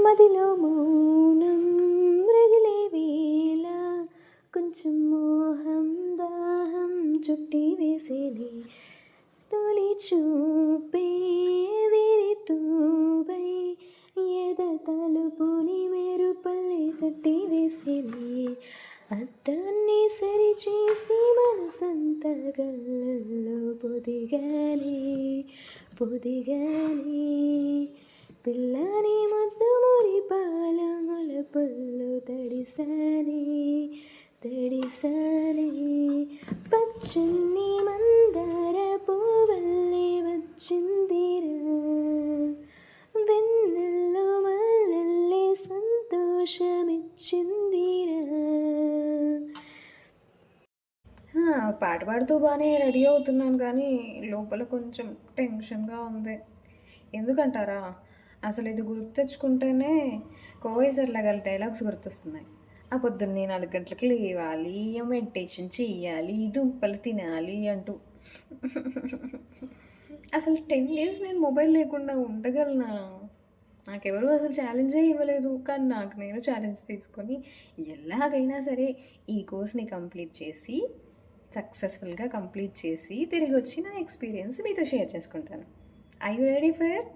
మదిలో మౌనం రగిలే వేళ కొంచెం మోహం దాహం చుట్టి వేసేది తొలి చూపే వేరే తూబై ఎద తలుపుని మెరుపల్లె తట్టి వేసేది అద్దాన్ని సరిచేసి మనసంత గల్లల్లో పొదిగానే పిల్లని ముద్దు మురిపాల మొలపుల్లో తడిసానే పచ్చని మందార పువ్వల్లే వచ్చిందిరా వెన్నెల్లో మల్లెల్లే సంతోషమిచ్చిందిరా. పాట పాడుతూ బాగానే రెడీ అవుతున్నాను కానీ లోపల కొంచెం టెన్షన్గా ఉంది. ఎందుకంటారా? అసలు ఇది గుర్తు తెచ్చుకుంటేనే కోవైసర్లా గల డైలాగ్స్ గుర్తొస్తున్నాయి. ఆ పొద్దున్నే 4 గంటలకి లేవాలి, మెడిటేషన్ చేయాలి, దుంపలు తినాలి అంటూ. అసలు 10 డేస్ నేను మొబైల్ లేకుండా ఉండగలనా? నాకెవరు అసలు ఛాలెంజే ఇవ్వలేదు. కానీ నాకు నేను ఛాలెంజ్ తీసుకొని ఎలాగైనా సరే ఈ కోర్స్ని సక్సెస్ఫుల్గా కంప్లీట్ చేసి తిరిగి వచ్చి నా ఎక్స్పీరియన్స్ మీతో షేర్ చేసుకుంటాను. I you ready for it?